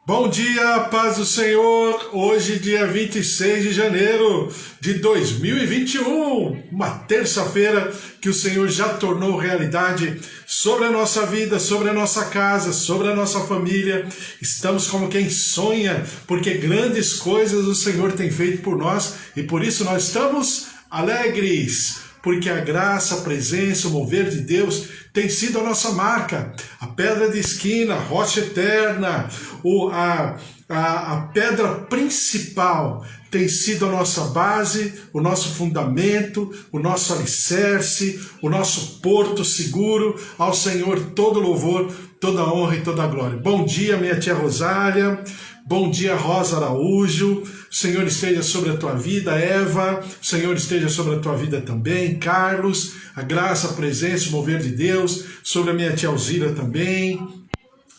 Bom dia, paz do Senhor. Hoje, dia 26 de janeiro de 2021, uma terça-feira que o Senhor já tornou realidade sobre a nossa vida, sobre a nossa casa, sobre a nossa família. Estamos como quem sonha, porque grandes coisas o Senhor tem feito por nós e por isso nós estamos alegres. Porque a graça, a presença, o mover de Deus tem sido a nossa marca. A pedra de esquina, a rocha eterna, a pedra principal tem sido a nossa base, o nosso fundamento, o nosso alicerce, o nosso porto seguro. Ao Senhor todo louvor, toda honra e toda glória. Bom dia, minha tia Rosália. Bom dia, Rosa Araújo. O Senhor esteja sobre a tua vida, Eva. O Senhor esteja sobre a tua vida também, Carlos. A graça, a presença, o mover de Deus sobre a minha tia Alzira também.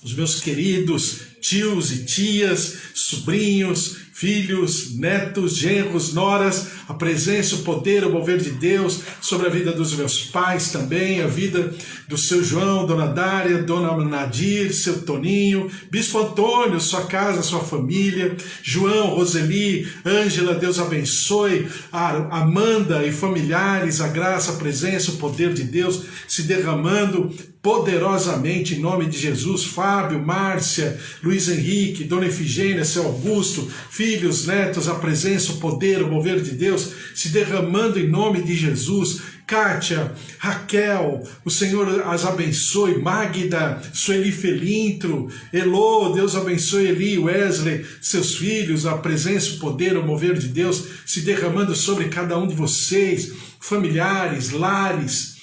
Os meus queridos tios e tias, sobrinhos, filhos, netos, genros, noras, a presença, o poder, o mover de Deus sobre a vida dos meus pais também, a vida do seu João, Dona Dária, Dona Nadir, seu Toninho, Bispo Antônio, sua casa, sua família, João, Roseli, Ângela, Deus abençoe, Amanda e familiares, a graça, a presença, o poder de Deus se derramando poderosamente em nome de Jesus. Fábio, Márcia, Luiz Henrique, Dona Efigênia, seu Augusto, filhos, netos, a presença, o poder, o mover de Deus se derramando em nome de Jesus. Kátia, Raquel, o Senhor as abençoe. Magda, Sueli Felintro, Elô, Deus abençoe Eli, Wesley, seus filhos, a presença, o poder, o mover de Deus se derramando sobre cada um de vocês, familiares, lares,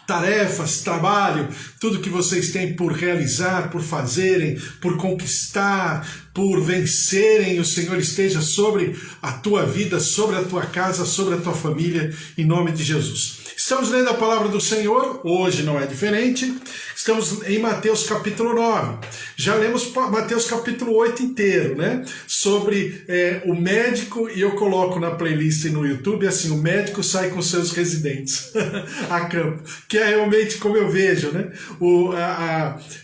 tarefas, trabalho, tudo que vocês têm por realizar, por fazerem, por conquistar, por vencerem, o Senhor esteja sobre a tua vida, sobre a tua casa, sobre a tua família, em nome de Jesus. Estamos lendo a palavra do Senhor, hoje não é diferente, estamos em Mateus capítulo 9, já lemos Mateus capítulo 8 inteiro, né? Sobre o médico, e eu coloco na playlist no YouTube assim, o médico sai com seus residentes a campo, que é realmente como eu vejo, né?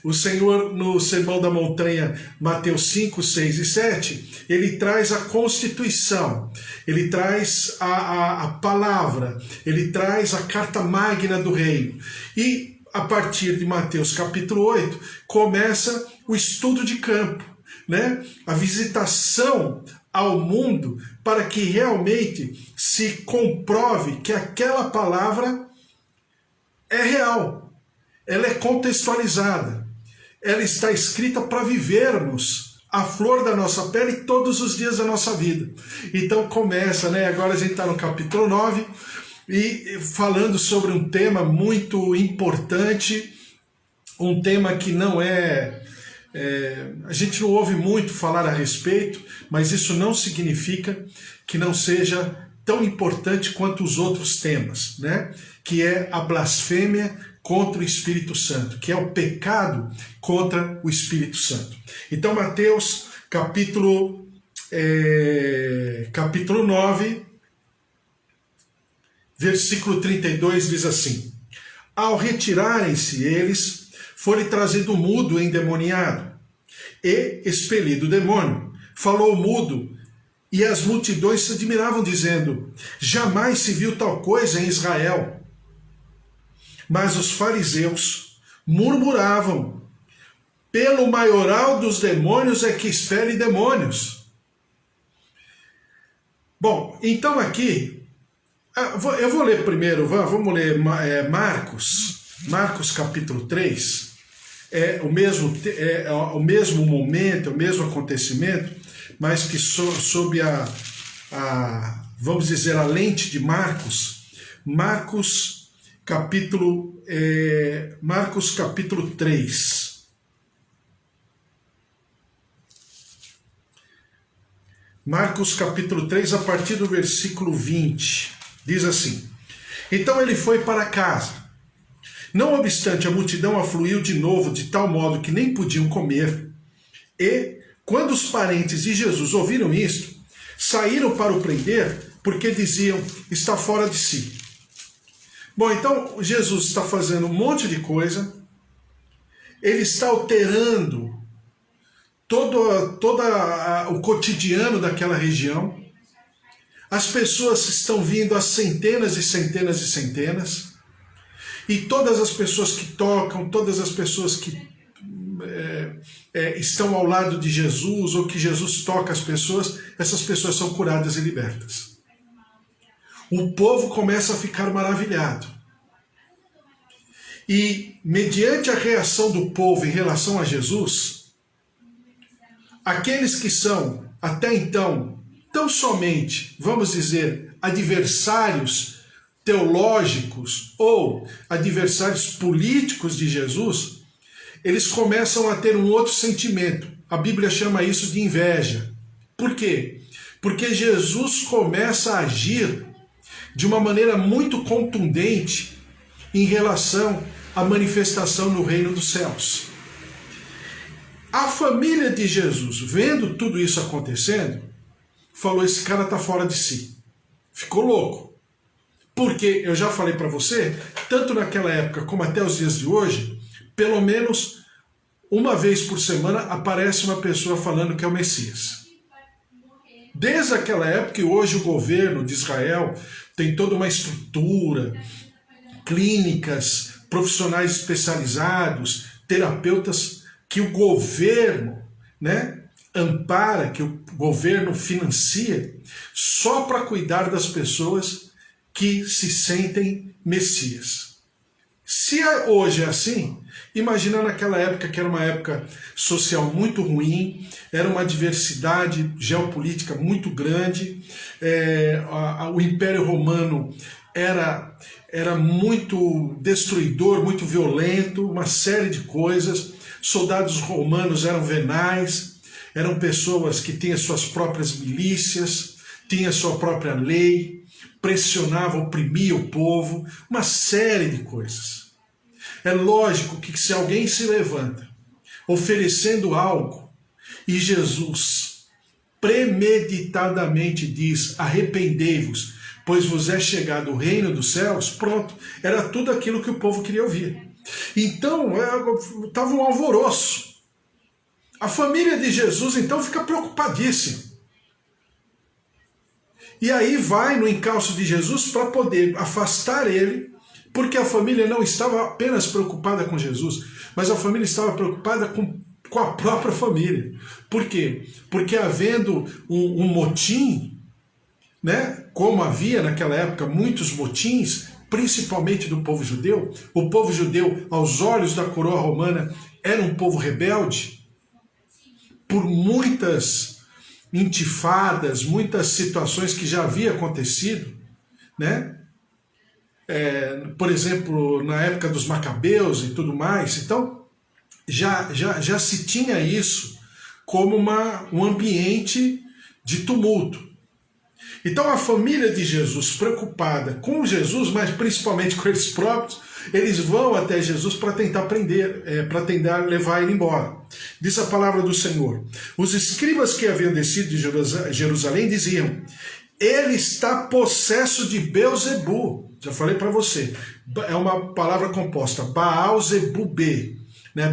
O Senhor no Sermão da Montanha, Mateus 5, 6 e 7, ele traz a Constituição, ele traz a palavra, ele traz a carta magna do reino. E a partir de Mateus capítulo 8, começa o estudo de campo, né? A visitação ao mundo para que realmente se comprove que aquela palavra é real, ela é contextualizada, ela está escrita para vivermos a flor da nossa pele todos os dias da nossa vida. Então começa, né? Agora a gente está no capítulo 9, e falando sobre um tema muito importante, um tema que não a gente não ouve muito falar a respeito, mas isso não significa que não seja tão importante quanto os outros temas, né? Que é a blasfêmia contra o Espírito Santo, que é o pecado contra o Espírito Santo. Então Mateus capítulo 9, versículo 32 diz assim: ao retirarem-se eles, foi-lhe trazido mudo endemoniado, e expelido o demônio. Falou o mudo, e as multidões se admiravam, dizendo: jamais se viu tal coisa em Israel. Mas os fariseus murmuravam: pelo maioral dos demônios é que expele demônios. Bom, então aqui eu vou ler primeiro, vamos ler Marcos capítulo 3, é o mesmo momento, é o mesmo acontecimento, mas que sob vamos dizer, a lente de Marcos capítulo 3. Marcos capítulo 3, a partir do versículo 20. Diz assim: então ele foi para casa. Não obstante, a multidão afluiu de novo, de tal modo que nem podiam comer. E, quando os parentes de Jesus ouviram isto, saíram para o prender, porque diziam: está fora de si. Bom, então Jesus está fazendo um monte de coisa, ele está alterando o cotidiano daquela região. As pessoas estão vindo a centenas e centenas e centenas, e todas as pessoas que tocam, todas as pessoas que estão ao lado de Jesus, ou que Jesus toca as pessoas, essas pessoas são curadas e libertas. O povo começa a ficar maravilhado. E, mediante a reação do povo em relação a Jesus, aqueles que são, até então, tão somente, vamos dizer, adversários teológicos ou adversários políticos de Jesus, eles começam a ter um outro sentimento. A Bíblia chama isso de inveja. Por quê? Porque Jesus começa a agir de uma maneira muito contundente em relação à manifestação no reino dos céus. A família de Jesus, vendo tudo isso acontecendo, falou: esse cara está fora de si. Ficou louco. Porque, eu já falei para você, tanto naquela época como até os dias de hoje, pelo menos uma vez por semana aparece uma pessoa falando que é o Messias. Desde aquela época, e hoje o governo de Israel tem toda uma estrutura, clínicas, profissionais especializados, terapeutas que o governo, ampara, que o governo financia, só para cuidar das pessoas que se sentem Messias. Se hoje é assim, imagina naquela época, que era uma época social muito ruim, era uma diversidade geopolítica muito grande, o Império Romano era muito destruidor, muito violento, uma série de coisas. Soldados romanos eram venais, eram pessoas que tinham suas próprias milícias, tinham sua própria lei, pressionava, oprimia o povo, uma série de coisas. É lógico que se alguém se levanta oferecendo algo e Jesus premeditadamente diz: arrependei-vos, pois vos é chegado o reino dos céus, pronto, era tudo aquilo que o povo queria ouvir. Então, estava um alvoroço. A família de Jesus, então, fica preocupadíssima. E aí vai no encalço de Jesus para poder afastar ele, porque a família não estava apenas preocupada com Jesus, mas a família estava preocupada com a própria família. Por quê? Porque havendo um motim, como havia naquela época muitos motins, principalmente do povo judeu, o povo judeu, aos olhos da coroa romana, era um povo rebelde, por muitas intifadas, muitas situações que já havia acontecido, por exemplo, na época dos Macabeus e tudo mais. Então, já se tinha isso como um ambiente de tumulto. Então, a família de Jesus, preocupada com Jesus, mas principalmente com eles próprios, eles vão até Jesus para tentar prender, para tentar levar ele embora. Diz a palavra do Senhor: os escribas que haviam descido de Jerusalém diziam: ele está possesso de Beelzebu. Já falei para você, é uma palavra composta: Baal-Zebubê.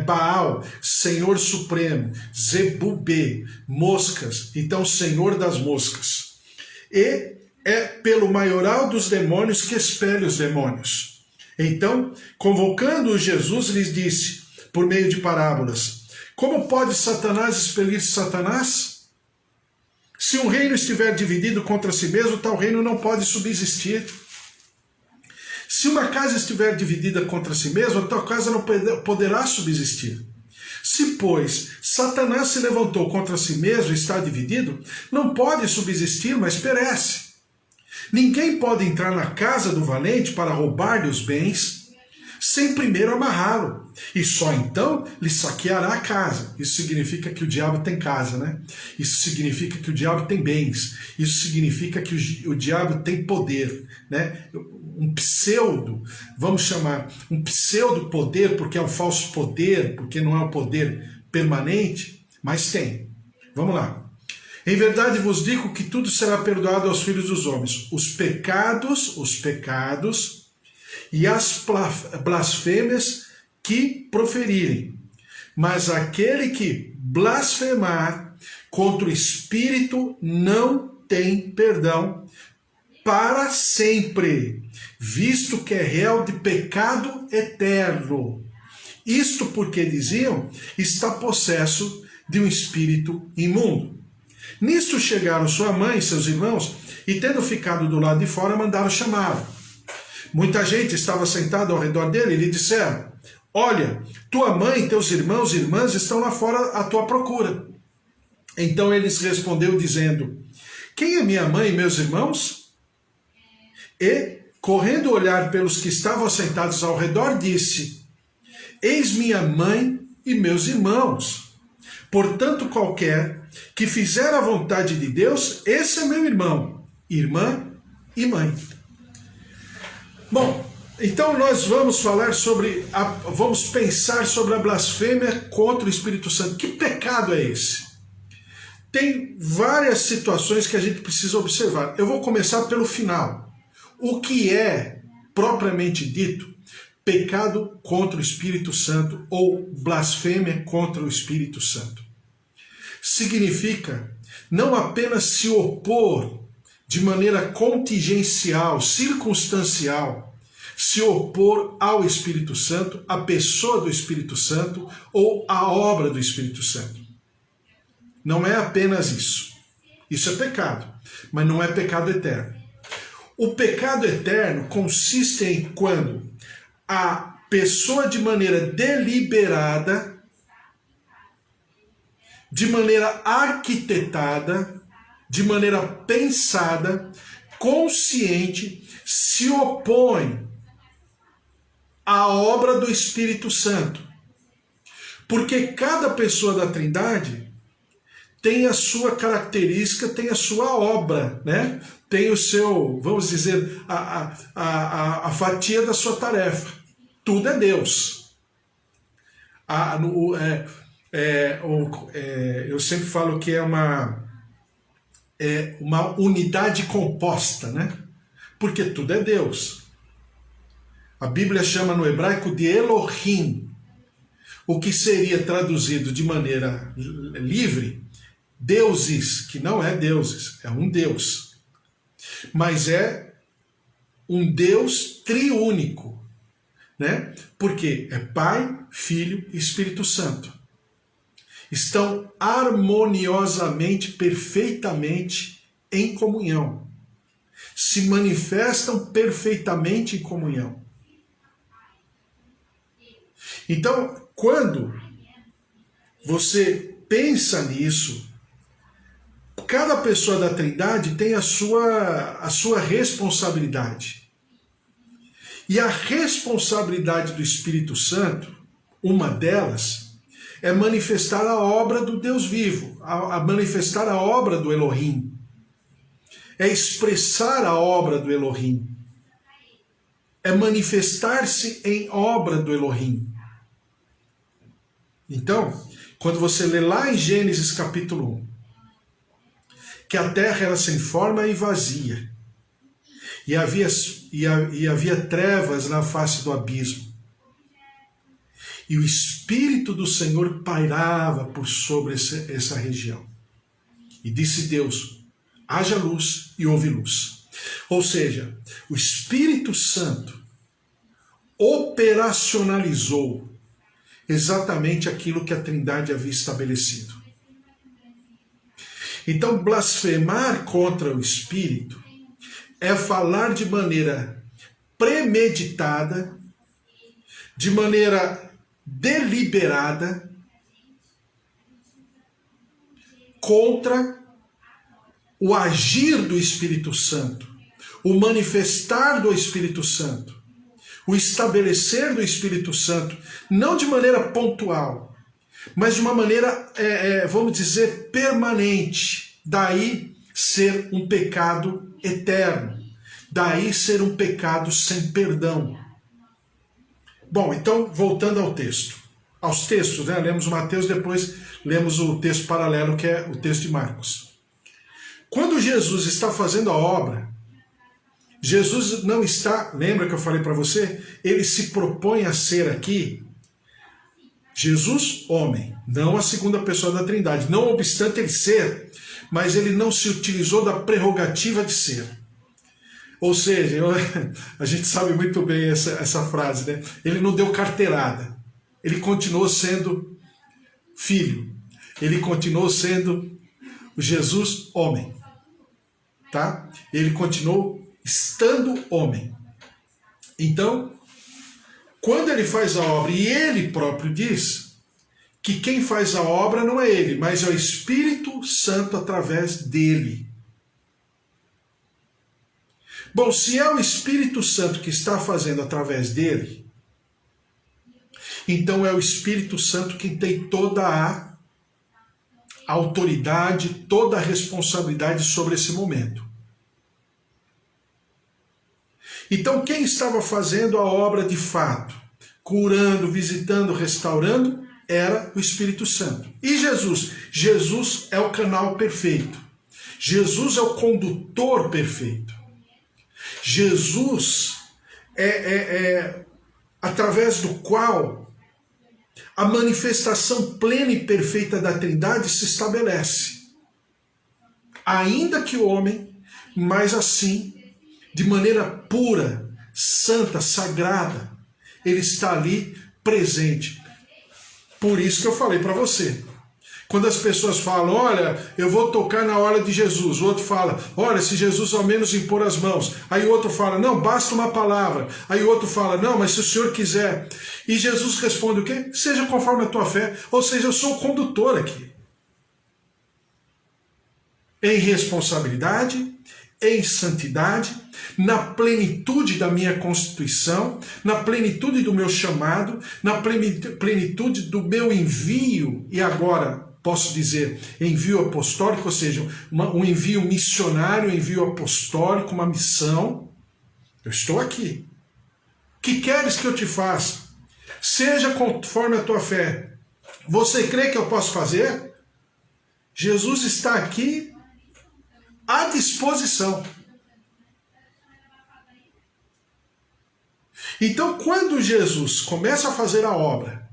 Baal, Senhor Supremo, Zebubê, moscas, então Senhor das moscas. E é pelo maioral dos demônios que expele os demônios. Então, convocando Jesus, lhes disse, por meio de parábolas: como pode Satanás expelir Satanás? Se um reino estiver dividido contra si mesmo, tal reino não pode subsistir. Se uma casa estiver dividida contra si mesma, tal casa não poderá subsistir. Se, pois, Satanás se levantou contra si mesmo e está dividido, não pode subsistir, mas perece. Ninguém pode entrar na casa do valente para roubar-lhe os bens, sem primeiro amarrá-lo, e só então lhe saqueará a casa. Isso significa que o diabo tem casa, Isso significa que o diabo tem bens. Isso significa que o diabo tem poder, Um pseudo, vamos chamar, um pseudo poder, porque é um falso poder, porque não é um poder permanente, mas tem. Vamos lá. Em verdade vos digo que tudo será perdoado aos filhos dos homens, os pecados e as blasfêmias que proferirem. Mas aquele que blasfemar contra o Espírito não tem perdão para sempre, visto que é réu de pecado eterno. Isto porque, diziam, está possesso de um espírito imundo. Nisto chegaram sua mãe e seus irmãos, e tendo ficado do lado de fora, mandaram chamá-lo. Muita gente estava sentada ao redor dele e lhe disseram: olha, tua mãe, teus irmãos e irmãs estão lá fora à tua procura. Então ele lhes respondeu dizendo: quem é minha mãe e meus irmãos? E, correndo olhar pelos que estavam sentados ao redor, disse: eis minha mãe e meus irmãos. Portanto, qualquer que fizer a vontade de Deus, esse é meu irmão, irmã e mãe. Bom, então nós vamos falar vamos pensar sobre a blasfêmia contra o Espírito Santo. Que pecado é esse? Tem várias situações que a gente precisa observar. Eu vou começar pelo final. O que é, propriamente dito, pecado contra o Espírito Santo ou blasfêmia contra o Espírito Santo? Significa não apenas se opor de maneira contingencial, circunstancial, se opor ao Espírito Santo, à pessoa do Espírito Santo ou à obra do Espírito Santo. Não é apenas isso. Isso é pecado, mas não é pecado eterno. O pecado eterno consiste em quando a pessoa, de maneira deliberada, de maneira arquitetada, de maneira pensada, consciente, se opõe à obra do Espírito Santo. Porque cada pessoa da Trindade tem a sua característica, tem a sua obra, né? Tem o seu, vamos dizer, a fatia da sua tarefa. Tudo é Deus. Eu sempre falo que é uma unidade composta, né? Porque tudo é Deus. A Bíblia chama no hebraico de Elohim, o que seria traduzido de maneira livre, deuses, que não é deuses, é um Deus. Mas é um Deus triúnico, né? Porque é Pai, Filho e Espírito Santo. Estão harmoniosamente, perfeitamente em comunhão. Se manifestam perfeitamente em comunhão. Então, quando você pensa nisso, cada pessoa da Trindade tem a sua responsabilidade. E a responsabilidade do Espírito Santo, uma delas, é manifestar a obra do Deus vivo, a manifestar a obra do Elohim. É expressar a obra do Elohim. É manifestar-se em obra do Elohim. Então, quando você lê lá em Gênesis capítulo 1, que a terra era sem forma e vazia, e havia trevas na face do abismo, e o Espírito do Senhor pairava por sobre essa região. E disse Deus: haja luz, e houve luz. Ou seja, o Espírito Santo operacionalizou exatamente aquilo que a Trindade havia estabelecido. Então, blasfemar contra o Espírito é falar de maneira premeditada, de maneira deliberada, contra o agir do Espírito Santo, o manifestar do Espírito Santo, o estabelecer do Espírito Santo, não de maneira pontual, mas de uma maneira, vamos dizer, permanente. Daí ser um pecado eterno. Daí ser um pecado sem perdão. Bom, então, voltando ao texto. Aos textos, né? Lemos Mateus, depois lemos o texto paralelo, que é o texto de Marcos. Quando Jesus está fazendo a obra, Jesus não está, lembra que eu falei para você? Ele se propõe a ser aqui Jesus, homem, não a segunda pessoa da Trindade, não obstante ele ser, mas ele não se utilizou da prerrogativa de ser. Ou seja, a gente sabe muito bem essa frase, né? Ele não deu carteirada, ele continuou sendo filho, ele continuou sendo o Jesus homem, tá? Ele continuou estando homem. Então, quando ele faz a obra, e ele próprio diz que quem faz a obra não é ele, mas é o Espírito Santo através dele. Bom, se é o Espírito Santo que está fazendo através dele, então é o Espírito Santo que tem toda a autoridade, toda a responsabilidade sobre esse momento. Então quem estava fazendo a obra de fato, curando, visitando, restaurando, era o Espírito Santo. E Jesus? Jesus é o canal perfeito. Jesus é o condutor perfeito. Jesus é através do qual a manifestação plena e perfeita da Trindade se estabelece. Ainda que o homem, mas assim, de maneira pura, santa, sagrada, ele está ali presente. Por isso que eu falei para você. Quando as pessoas falam, olha, eu vou tocar na hora de Jesus. O outro fala, olha, se Jesus ao menos impor as mãos. Aí o outro fala, não, basta uma palavra. Aí o outro fala, não, mas se o Senhor quiser. E Jesus responde o quê? Seja conforme a tua fé. Ou seja, eu sou o condutor aqui. Em responsabilidade, em santidade, na plenitude da minha constituição, na plenitude do meu chamado, na plenitude do meu envio, e agora posso dizer envio apostólico, ou seja, um envio missionário, um envio apostólico, uma missão. Eu estou aqui. Que queres que eu te faça? Seja conforme a tua fé. Você crê que eu posso fazer? Jesus está aqui à disposição. Então, quando Jesus começa a fazer a obra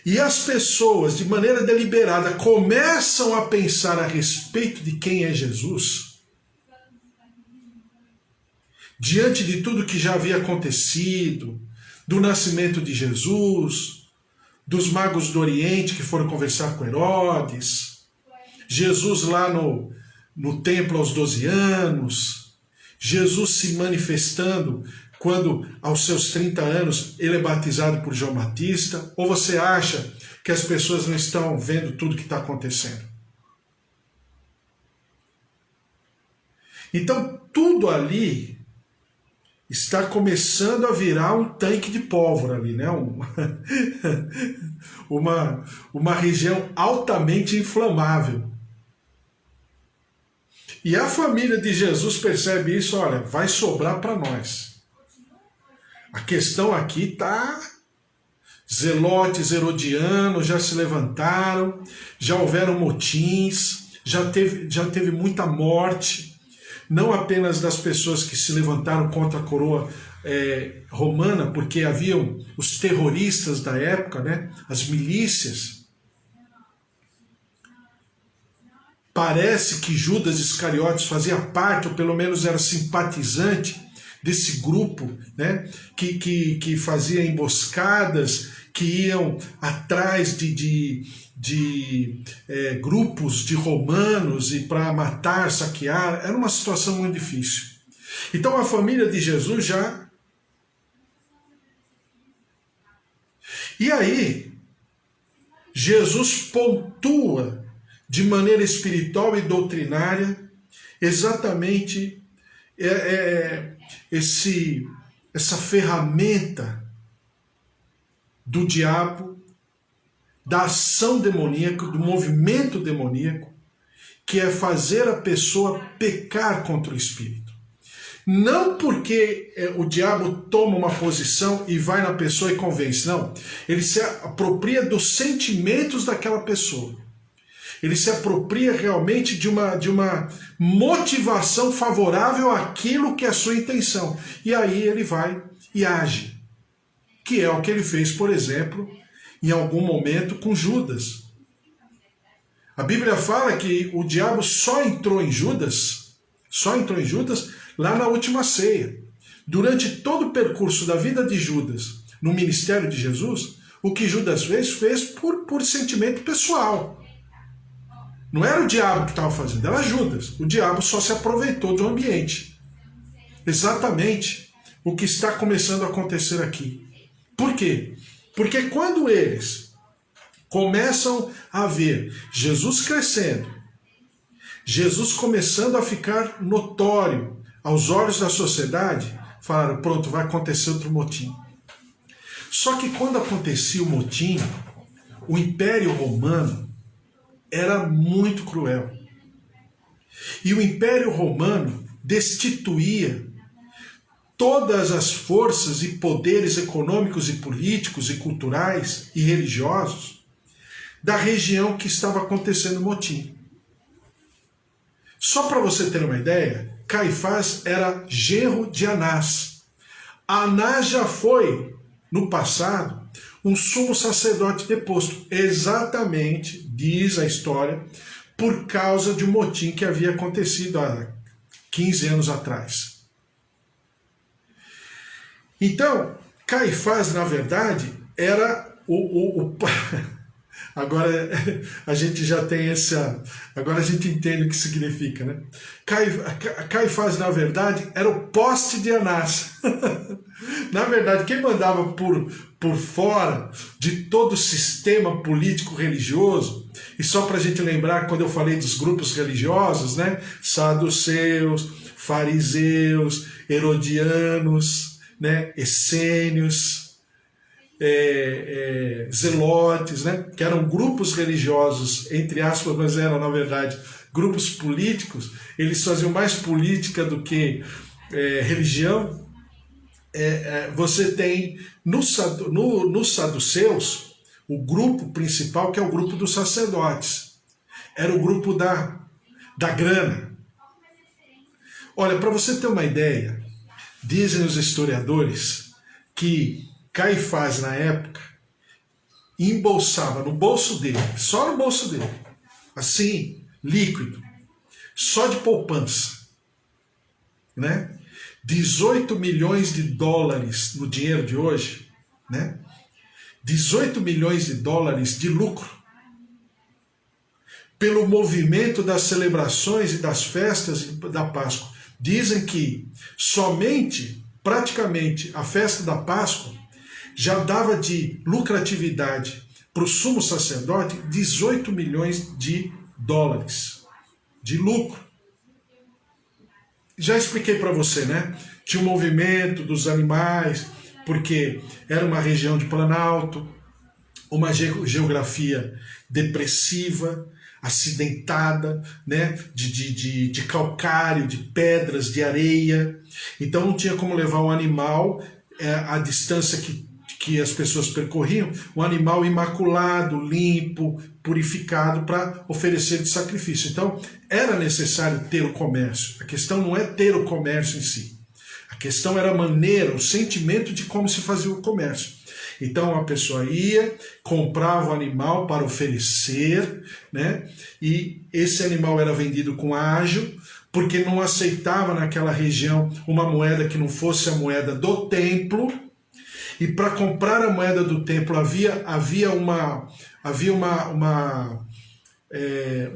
e as pessoas, de maneira deliberada, começam a pensar a respeito de quem é Jesus, diante de tudo que já havia acontecido, do nascimento de Jesus, dos magos do Oriente que foram conversar com Herodes, Jesus lá no templo aos 12 anos, Jesus se manifestando quando aos seus 30 anos ele é batizado por João Batista, ou você acha que as pessoas não estão vendo tudo que está acontecendo? Então tudo ali está começando a virar um tanque de pólvora ali, né? uma região altamente inflamável. E a família de Jesus percebe isso, olha, vai sobrar para nós. A questão aqui está, zelotes, herodianos já se levantaram, já houveram motins, já teve muita morte, não apenas das pessoas que se levantaram contra a coroa romana, porque haviam os terroristas da época, né, as milícias. Parece que Judas Iscariotes fazia parte, ou pelo menos era simpatizante desse grupo, né, que fazia emboscadas, que iam atrás de grupos de romanos e para matar, saquear. Era uma situação muito difícil. Então a família de Jesus já... E aí, Jesus pontua de maneira espiritual e doutrinária exatamente essa ferramenta do diabo, da ação demoníaca, do movimento demoníaco, que é fazer a pessoa pecar contra o Espírito. Não porque o diabo toma uma posição e vai na pessoa e convence, não. Ele se apropria dos sentimentos daquela pessoa. Ele se apropria realmente de uma motivação favorável àquilo que é a sua intenção. E aí ele vai e age. Que é o que ele fez, por exemplo, em algum momento com Judas. A Bíblia fala que o diabo só entrou em Judas lá na última ceia. Durante todo o percurso da vida de Judas, no ministério de Jesus, o que Judas fez por sentimento pessoal. Não era o diabo que estava fazendo, era Judas. O diabo só se aproveitou do ambiente. Exatamente o que está começando a acontecer aqui. Por quê? Porque quando eles começam a ver Jesus crescendo, Jesus começando a ficar notório aos olhos da sociedade, falaram, pronto, vai acontecer outro motim. Só que quando acontecia o motim, o Império Romano era muito cruel. E o Império Romano destituía todas as forças e poderes econômicos e políticos e culturais e religiosos da região que estava acontecendo o motim. Só para você ter uma ideia, Caifás era genro de Anás. Anás já foi, no passado, um sumo sacerdote deposto. Exatamente, diz a história, por causa de um motim que havia acontecido há 15 anos atrás. Então, Caifás, na verdade, era o Agora a gente já tem essa... Agora a gente entende o que significa, né? Caifás, na verdade, era o poste de Anás. Na verdade, quem mandava por fora de todo o sistema político-religioso, e só para a gente lembrar, quando eu falei dos grupos religiosos, né? Saduceus, fariseus, herodianos, né? Essênios, zelotes, né? Que eram grupos religiosos, entre aspas, mas eram, na verdade, grupos políticos. Eles faziam mais política do que religião. Você tem nos saduceus o grupo principal, que é o grupo dos sacerdotes. Era o grupo da grana. Olha, para você ter uma ideia, dizem os historiadores que Caifás, na época, embolsava no bolso dele, só no bolso dele, assim, líquido, só de poupança, né? 18 milhões de dólares no dinheiro de hoje, né? 18 milhões de dólares de lucro, pelo movimento das celebrações e das festas da Páscoa. Dizem que somente, praticamente, a festa da Páscoa já dava de lucratividade para o sumo sacerdote 18 milhões de dólares de lucro. Já expliquei para você, né? Tinha o movimento dos animais, porque era uma região de planalto, uma geografia depressiva, acidentada, né? de calcário, de pedras, de areia. Então não tinha como levar um animal a distância que as pessoas percorriam, um animal imaculado, limpo, purificado para oferecer de sacrifício. Então, era necessário ter o comércio. A questão não é ter o comércio em si. A questão era a maneira, o sentimento de como se fazia o comércio. Então, a pessoa ia, comprava o animal para oferecer, né? E esse animal era vendido com ágio, porque não aceitava naquela região uma moeda que não fosse a moeda do templo. E para comprar a moeda do templo havia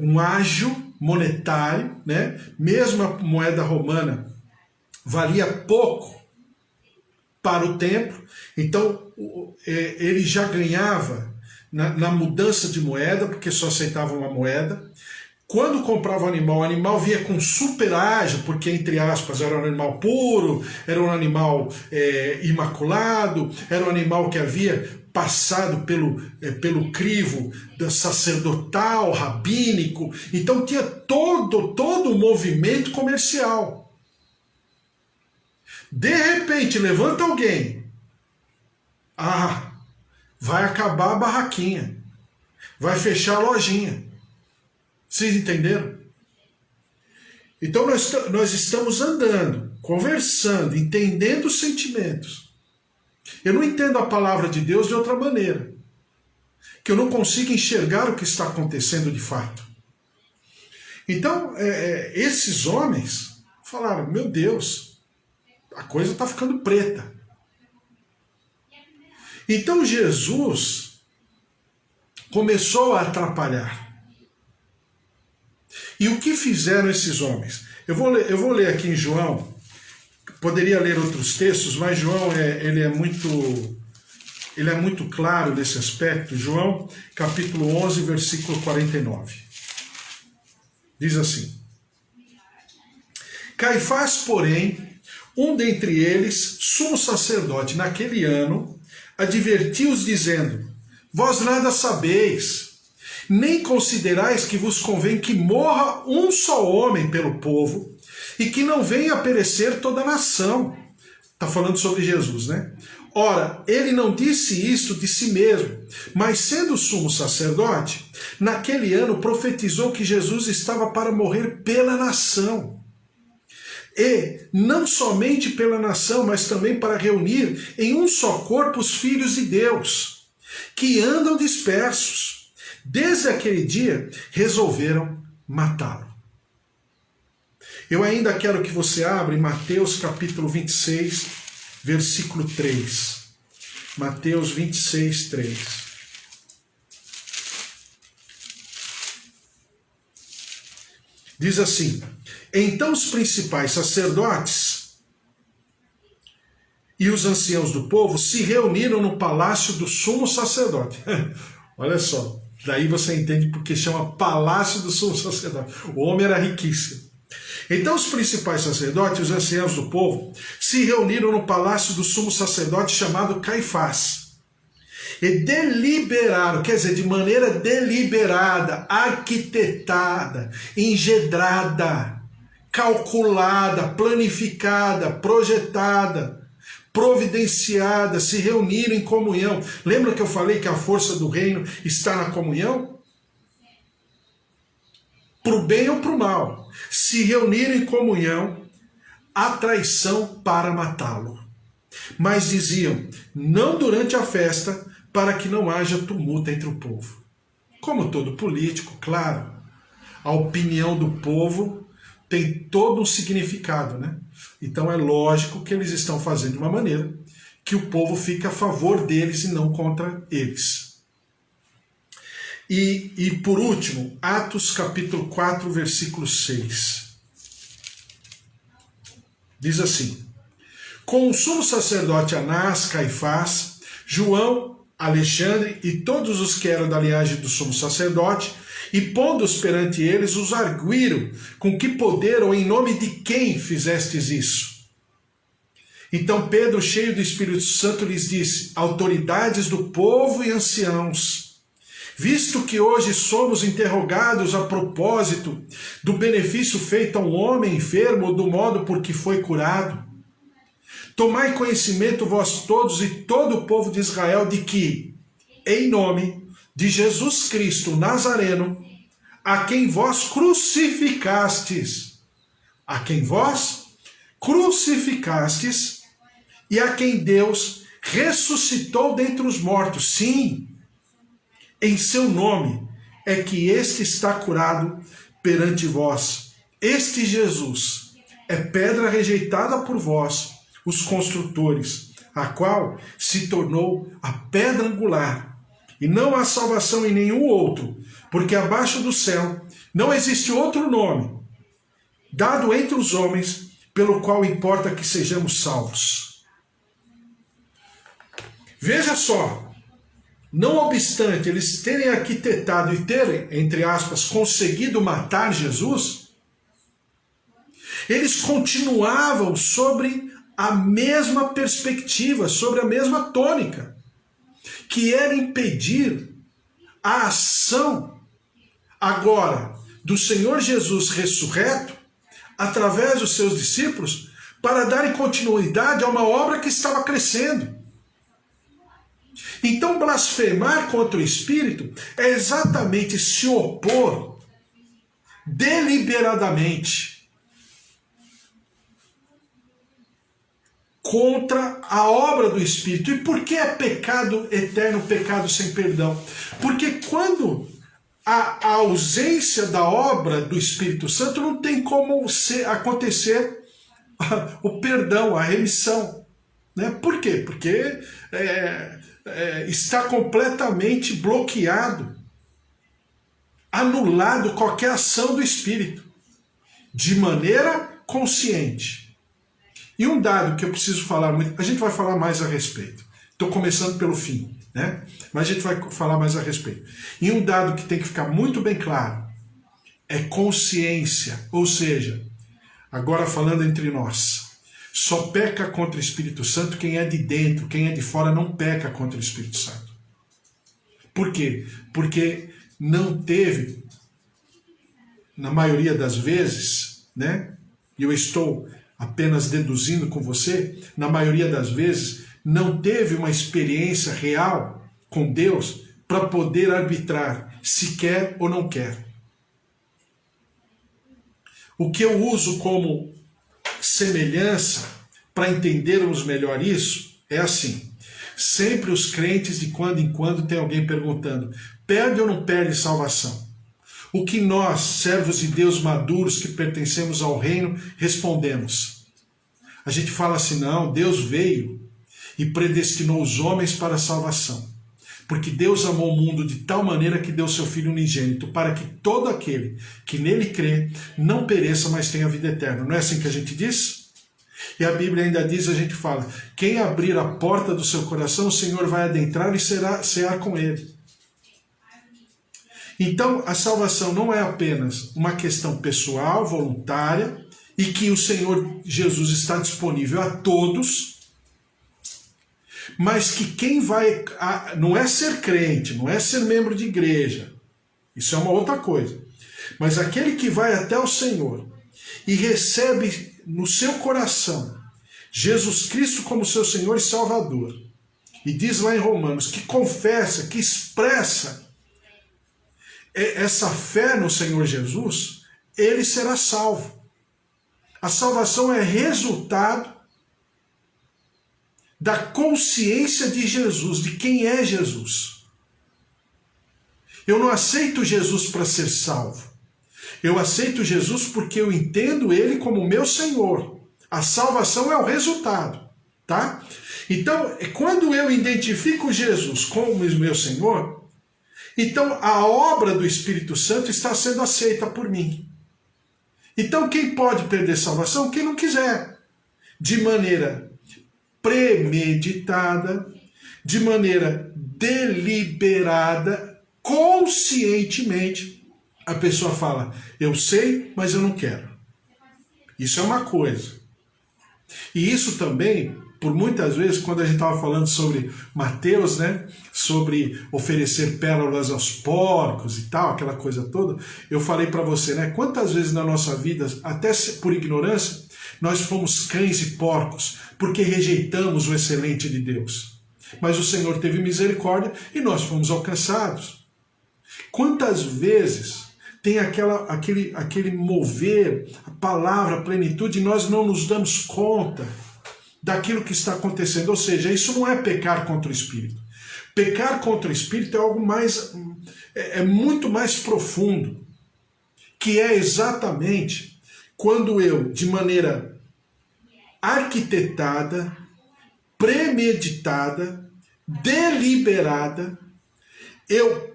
um ágio monetário, né? Mesmo a moeda romana valia pouco para o templo, então ele já ganhava na mudança de moeda, porque só aceitava uma moeda. Quando comprava o animal vinha com super ágio, porque, entre aspas, era um animal puro, era um animal imaculado, era um animal que havia passado pelo crivo sacerdotal, rabínico. Então tinha todo o movimento comercial. De repente, levanta alguém. Vai acabar a barraquinha. Vai fechar a lojinha. Vocês entenderam? Então nós estamos andando, conversando, entendendo os sentimentos. Eu não entendo a palavra de Deus de outra maneira. que eu não consiga enxergar o que está acontecendo de fato. Então, esses homens falaram, meu Deus, a coisa está ficando preta. Então Jesus começou a atrapalhar. E o que fizeram esses homens? Eu vou ler aqui em João, poderia ler outros textos, mas João ele é muito claro nesse aspecto. João, capítulo 11, versículo 49. Diz assim: Caifás, porém, um dentre eles, sumo sacerdote naquele ano, advertiu-os dizendo, vós nada sabeis, nem considerais que vos convém que morra um só homem pelo povo, e que não venha a perecer toda a nação. Está falando sobre Jesus, né? Ora, ele não disse isto de si mesmo, mas sendo sumo sacerdote, naquele ano profetizou que Jesus estava para morrer pela nação. E não somente pela nação, mas também para reunir em um só corpo os filhos de Deus, que andam dispersos. Desde aquele dia, resolveram matá-lo. Eu ainda quero que você abra em Mateus capítulo 26, versículo 3. Mateus 26, 3. Diz assim: Então os principais sacerdotes e os anciãos do povo se reuniram no palácio do sumo sacerdote. Olha só, daí você entende porque chama palácio do sumo sacerdote. O homem era riquíssimo. Então os principais sacerdotes e os anciãos do povo se reuniram no palácio do sumo sacerdote chamado Caifás. E deliberaram, quer dizer, de maneira deliberada, arquitetada, engedrada, calculada, planificada, projetada, providenciada, se reuniram em comunhão. Lembra que eu falei que a força do reino está na comunhão? Para o bem ou para o mal, se reuniram em comunhão, a traição para matá-lo. Mas diziam, não durante a festa, para que não haja tumulto entre o povo. Como todo político, claro, a opinião do povo tem todo um significado, né? Então é lógico que eles estão fazendo de uma maneira que o povo fique a favor deles e não contra eles. E por último, Atos capítulo 4, versículo 6. Diz assim: Com o sumo sacerdote Anás, Caifás, João, Alexandre e todos os que eram da linhagem do sumo sacerdote, e pondo-os perante eles, os arguíram, com que poder ou em nome de quem fizestes isso? Então Pedro, cheio do Espírito Santo, lhes disse, autoridades do povo e anciãos, visto que hoje somos interrogados a propósito do benefício feito a um homem enfermo ou do modo por que foi curado, tomai conhecimento vós todos e todo o povo de Israel de que, em nome de Jesus Cristo Nazareno, a quem vós crucificastes, e a quem Deus ressuscitou dentre os mortos, sim, em seu nome é que este está curado perante vós. Este Jesus é pedra rejeitada por vós, os construtores, a qual se tornou a pedra angular. E não há salvação em nenhum outro, porque abaixo do céu não existe outro nome, dado entre os homens, pelo qual importa que sejamos salvos. Veja só, não obstante eles terem arquitetado e terem, entre aspas, conseguido matar Jesus, eles continuavam sobre a mesma perspectiva, sobre a mesma tônica, que era impedir a ação agora do Senhor Jesus ressurreto, através dos seus discípulos, para darem continuidade a uma obra que estava crescendo. Então, blasfemar contra o Espírito é exatamente se opor deliberadamente, contra a obra do Espírito. E por que é pecado eterno, pecado sem perdão? Porque quando a ausência da obra do Espírito Santo, não tem como acontecer o perdão, a remissão. Né? Por quê? Porque está completamente bloqueado, anulado qualquer ação do Espírito, de maneira consciente. E um dado que eu preciso falar muito, a gente vai falar mais a respeito. Estou começando pelo fim, né? Mas a gente vai falar mais a respeito. E um dado que tem que ficar muito bem claro é consciência, ou seja, agora falando entre nós, só peca contra o Espírito Santo quem é de dentro, quem é de fora não peca contra o Espírito Santo. Por quê? Porque não teve, na maioria das vezes, né? E eu estou apenas deduzindo com você, na maioria das vezes, não teve uma experiência real com Deus para poder arbitrar se quer ou não quer. O que eu uso como semelhança para entendermos melhor isso é assim. Sempre os crentes, de quando em quando, tem alguém perguntando: perde ou não perde salvação? O que nós, servos de Deus maduros que pertencemos ao reino, respondemos? A gente fala assim: não, Deus veio e predestinou os homens para a salvação. Porque Deus amou o mundo de tal maneira que deu seu Filho unigênito, para que todo aquele que nele crê não pereça, mas tenha vida eterna. Não é assim que a gente diz? E a Bíblia ainda diz, a gente fala: quem abrir a porta do seu coração, o Senhor vai adentrar e cear com ele. Então, a salvação não é apenas uma questão pessoal, voluntária, e que o Senhor Jesus está disponível a todos, mas que quem vai... não é ser crente, não é ser membro de igreja, isso é uma outra coisa, mas aquele que vai até o Senhor e recebe no seu coração Jesus Cristo como seu Senhor e Salvador, e diz lá em Romanos que confessa, que expressa essa fé no Senhor Jesus, ele será salvo. A salvação é resultado da consciência de Jesus, de quem é Jesus. Eu não aceito Jesus para ser salvo. Eu aceito Jesus porque eu entendo ele como meu Senhor. A salvação é o resultado, tá? Então, quando eu identifico Jesus como meu Senhor, então a obra do Espírito Santo está sendo aceita por mim. Então quem pode perder salvação? Quem não quiser. De maneira premeditada, de maneira deliberada, conscientemente, a pessoa fala: eu sei, mas eu não quero. Isso é uma coisa. E isso também, por muitas vezes, quando a gente estava falando sobre Mateus, né, sobre oferecer pérolas aos porcos e tal, aquela coisa toda, eu falei para você, né, quantas vezes na nossa vida, até por ignorância, nós fomos cães e porcos, porque rejeitamos o excelente de Deus. Mas o Senhor teve misericórdia e nós fomos alcançados. Quantas vezes tem aquele mover, a palavra, a plenitude, e nós não nos damos conta daquilo que está acontecendo. Ou seja, isso não é pecar contra o Espírito. Pecar contra o Espírito é algo mais, é muito mais profundo, que é exatamente quando eu, de maneira arquitetada, premeditada, deliberada, eu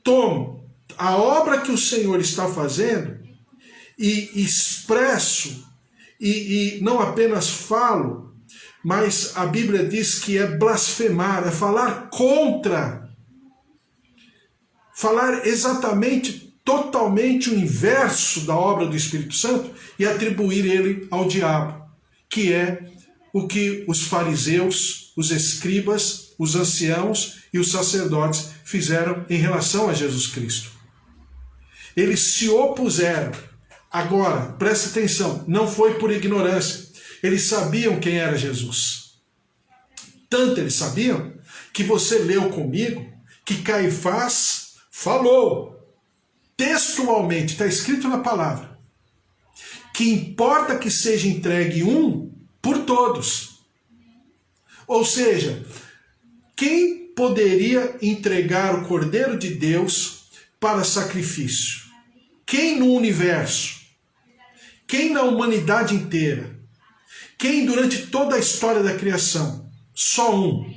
tomo a obra que o Senhor está fazendo e expresso, e não apenas falo, mas a Bíblia diz que é blasfemar, é falar contra, falar exatamente, totalmente o inverso da obra do Espírito Santo e atribuir ele ao diabo, que é o que os fariseus, os escribas, os anciãos e os sacerdotes fizeram em relação a Jesus Cristo. Eles se opuseram. Agora, preste atenção, não foi por ignorância. Eles sabiam quem era Jesus. Tanto eles sabiam que você leu comigo que Caifás falou, textualmente, está escrito na palavra, que importa que seja entregue um por todos. Ou seja, quem poderia entregar o Cordeiro de Deus para sacrifício? Quem no universo? Quem na humanidade inteira? Quem durante toda a história da criação? Só um.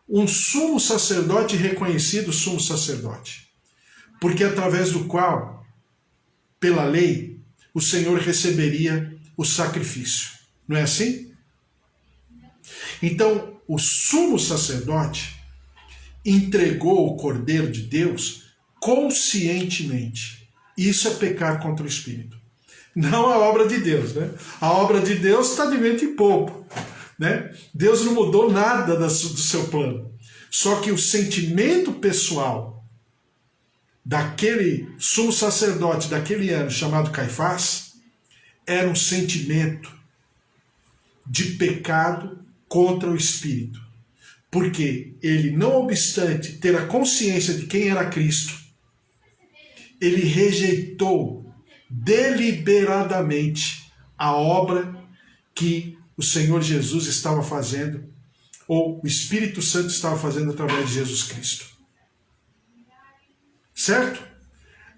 Um sumo sacerdote reconhecido sumo sacerdote. Porque através do qual, pela lei, o Senhor receberia o sacrifício. Não é assim? Então, o sumo sacerdote entregou o Cordeiro de Deus conscientemente. Isso é pecar contra o Espírito. Não a obra de Deus, né? A obra de Deus está de vento em popa, né? Deus não mudou nada do seu plano. Só que o sentimento pessoal daquele sumo sacerdote daquele ano, chamado Caifás, era um sentimento de pecado contra o Espírito. Porque ele, não obstante ter a consciência de quem era Cristo, ele rejeitou deliberadamente a obra que o Senhor Jesus estava fazendo, ou o Espírito Santo estava fazendo através de Jesus Cristo. Certo?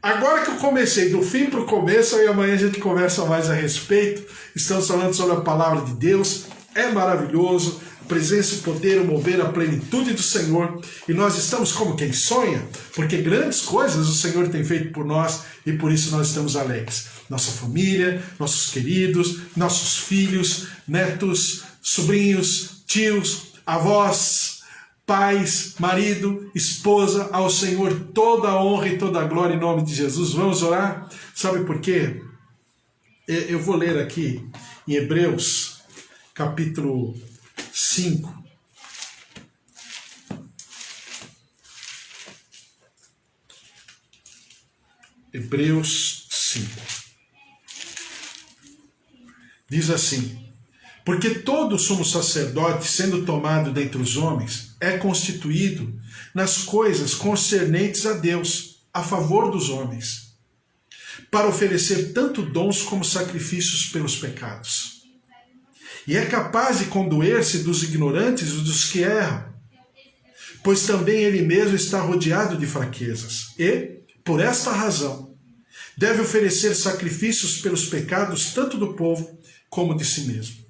Agora que eu comecei do fim para o começo, aí amanhã a gente conversa mais a respeito. Estamos falando sobre a palavra de Deus. É maravilhoso. A presença, o poder, o mover, a plenitude do Senhor. E nós estamos como quem sonha, porque grandes coisas o Senhor tem feito por nós e por isso nós estamos alegres. Nossa família, nossos queridos, nossos filhos, netos, sobrinhos, tios, avós, pais, marido, esposa, ao Senhor toda a honra e toda a glória em nome de Jesus. Vamos orar? Sabe por quê? Eu vou ler aqui em Hebreus, capítulo 5. Hebreus 5. Diz assim: porque todo sumo sacerdote, sendo tomado dentre os homens, é constituído nas coisas concernentes a Deus, a favor dos homens, para oferecer tanto dons como sacrifícios pelos pecados. E é capaz de condoer-se dos ignorantes e dos que erram, pois também ele mesmo está rodeado de fraquezas. E, por esta razão, deve oferecer sacrifícios pelos pecados tanto do povo como de si mesmo.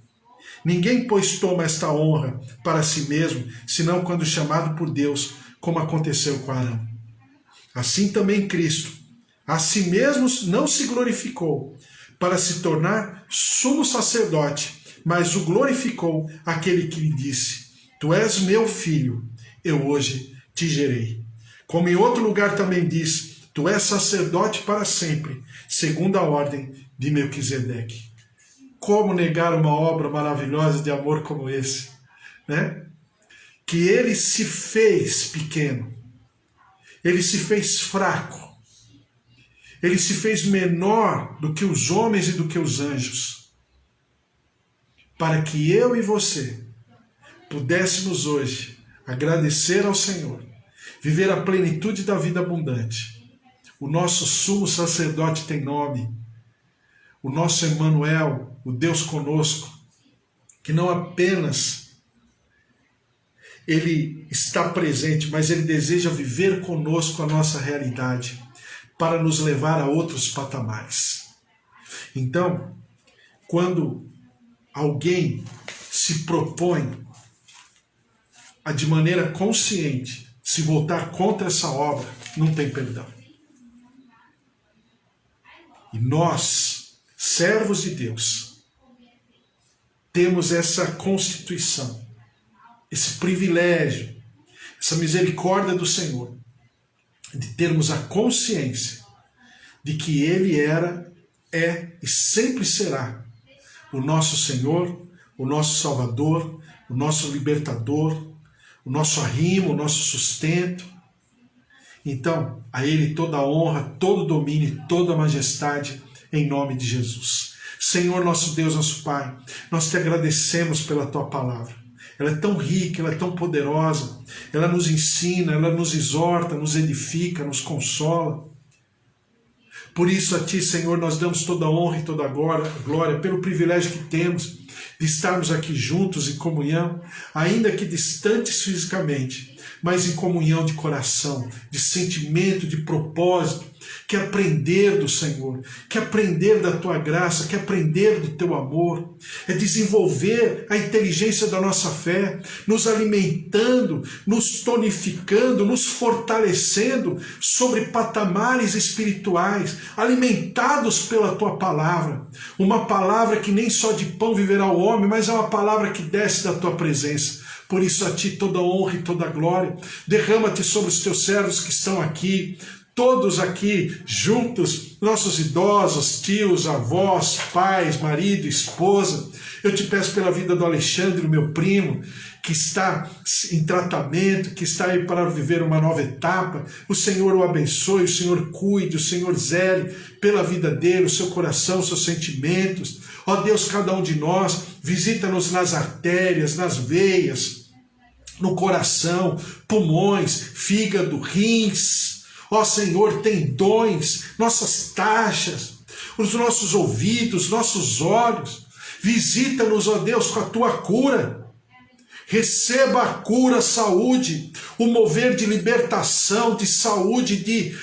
Ninguém, pois, toma esta honra para si mesmo, senão quando chamado por Deus, como aconteceu com Arão. Assim também Cristo, a si mesmo não se glorificou, para se tornar sumo sacerdote, mas o glorificou aquele que lhe disse: tu és meu filho, eu hoje te gerei. Como em outro lugar também diz: tu és sacerdote para sempre, segundo a ordem de Melquisedeque. Como negar uma obra maravilhosa de amor como esse, né? Que ele se fez pequeno, ele se fez fraco, ele se fez menor do que os homens e do que os anjos, para que eu e você pudéssemos hoje agradecer ao Senhor, viver a plenitude da vida abundante. O nosso sumo sacerdote tem nome, o nosso Emmanuel, o Deus conosco, que não apenas ele está presente, mas ele deseja viver conosco a nossa realidade, para nos levar a outros patamares. Então, quando alguém se propõe a, de maneira consciente, se voltar contra essa obra, não tem perdão. E nós, servos de Deus, temos essa constituição, esse privilégio, essa misericórdia do Senhor, de termos a consciência de que Ele era, é e sempre será o nosso Senhor, o nosso Salvador, o nosso Libertador, o nosso arrimo, o nosso sustento. Então, a Ele toda a honra, todo o domínio, toda a majestade, em nome de Jesus. Senhor, nosso Deus, nosso Pai, nós te agradecemos pela Tua palavra. Ela é tão rica, ela é tão poderosa, ela nos ensina, ela nos exorta, nos edifica, nos consola. Por isso a Ti, Senhor, nós damos toda a honra e toda a glória pelo privilégio que temos de estarmos aqui juntos em comunhão, ainda que distantes fisicamente, mas em comunhão de coração, de sentimento, de propósito, que aprender do Senhor, que aprender da Tua graça, que aprender do Teu amor, é desenvolver a inteligência da nossa fé, nos alimentando, nos tonificando, nos fortalecendo sobre patamares espirituais, alimentados pela Tua palavra, uma palavra que nem só de pão viverá o homem, mas é uma palavra que desce da Tua presença. Por isso a Ti toda honra e toda glória. Derrama-te sobre os Teus servos que estão aqui, todos aqui juntos, nossos idosos, tios, avós, pais, marido, esposa. Eu te peço pela vida do Alexandre, meu primo, que está em tratamento, que está aí para viver uma nova etapa. O Senhor o abençoe, o Senhor cuide, o Senhor zele pela vida dele, o seu coração, os seus sentimentos. Ó Deus, cada um de nós, visita-nos nas artérias, nas veias, no coração, pulmões, fígado, rins. Ó Senhor, tendões, nossas taxas, os nossos ouvidos, nossos olhos. Visita-nos, ó Deus, com a Tua cura. Receba a cura, a saúde, o mover de libertação, de saúde, de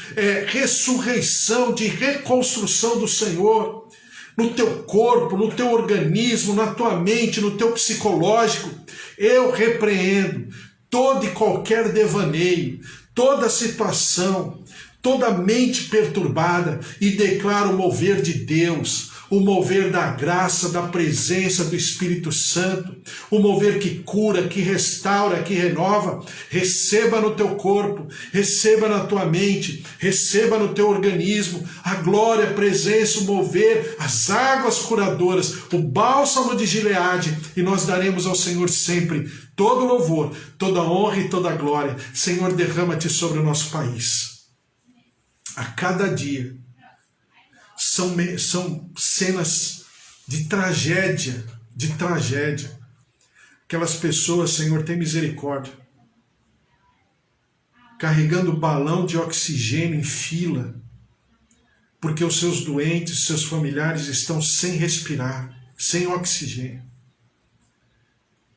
ressurreição, de reconstrução do Senhor. No teu corpo, no teu organismo, na tua mente, no teu psicológico. Eu repreendo todo e qualquer devaneio, toda situação, toda mente perturbada e declaro o mover de Deus, o mover da graça, da presença do Espírito Santo, o mover que cura, que restaura, que renova. Receba no teu corpo, receba na tua mente, receba no teu organismo a glória, a presença, o mover, as águas curadoras, o bálsamo de Gileade, e nós daremos ao Senhor sempre todo louvor, toda honra e toda glória. Senhor, derrama-te sobre o nosso país. A cada dia são cenas de tragédia, Aquelas pessoas, Senhor, tem misericórdia, carregando balão de oxigênio em fila, porque os seus doentes, seus familiares estão sem respirar, sem oxigênio.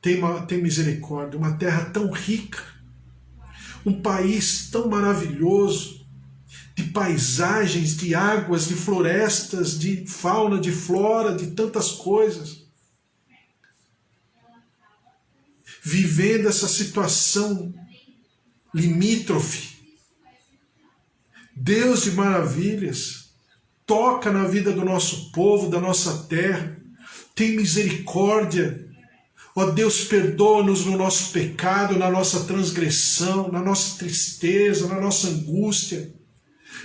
Tem misericórdia, uma terra tão rica, um país tão maravilhoso, de paisagens, de águas, de florestas, de fauna, de flora, de tantas coisas. Vivendo essa situação limítrofe. Deus de maravilhas, toca na vida do nosso povo, da nossa terra, tem misericórdia. Ó Deus, perdoa-nos no nosso pecado, na nossa transgressão, na nossa tristeza, na nossa angústia,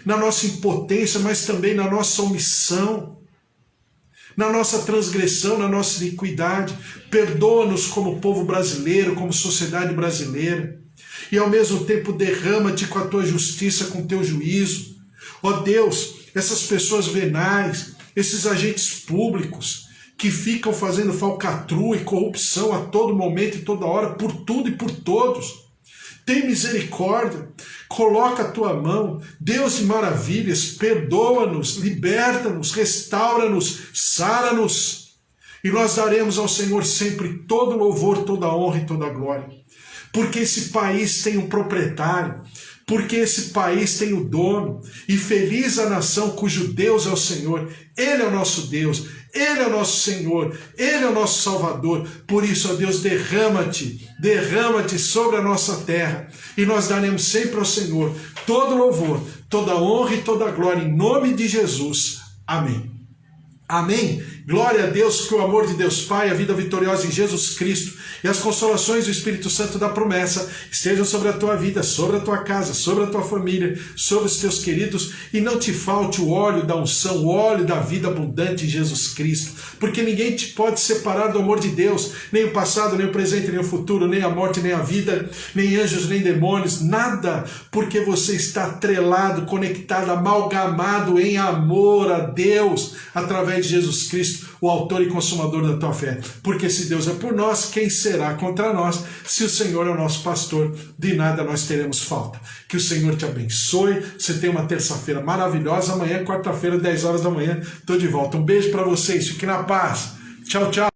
na nossa impotência, mas também na nossa omissão, na nossa transgressão, na nossa iniquidade. Perdoa-nos como povo brasileiro, como sociedade brasileira, e ao mesmo tempo derrama-te com a tua justiça, com o teu juízo. Ó Deus, essas pessoas venais, esses agentes públicos, que ficam fazendo falcatrua e corrupção a todo momento e toda hora, por tudo e por todos. Tem misericórdia, coloca a tua mão, Deus de maravilhas, perdoa-nos, liberta-nos, restaura-nos, sara-nos. E nós daremos ao Senhor sempre todo louvor, toda honra e toda glória. Porque esse país tem um proprietário, porque esse país tem o dono, e feliz a nação cujo Deus é o Senhor. Ele é o nosso Deus, Ele é o nosso Senhor, Ele é o nosso Salvador. Por isso, ó Deus, derrama-te sobre a nossa terra, e nós daremos sempre ao Senhor todo louvor, toda honra e toda glória, em nome de Jesus. Amém. Amém. Glória a Deus, que o amor de Deus Pai, a vida vitoriosa em Jesus Cristo e as consolações do Espírito Santo da promessa estejam sobre a tua vida, sobre a tua casa, sobre a tua família, sobre os teus queridos, e não te falte o óleo da unção, o óleo da vida abundante em Jesus Cristo, porque ninguém te pode separar do amor de Deus, nem o passado, nem o presente, nem o futuro, nem a morte, nem a vida, nem anjos, nem demônios, nada, porque você está atrelado, conectado, amalgamado em amor a Deus, através de Jesus Cristo, o autor e consumador da tua fé. Porque se Deus é por nós, quem será contra nós? Se o Senhor é o nosso pastor, de nada nós teremos falta. Que o Senhor te abençoe. Você tem uma terça-feira maravilhosa. Amanhã, quarta-feira, 10 horas da manhã, estou de volta. Um beijo para vocês. Fiquem na paz. Tchau, tchau.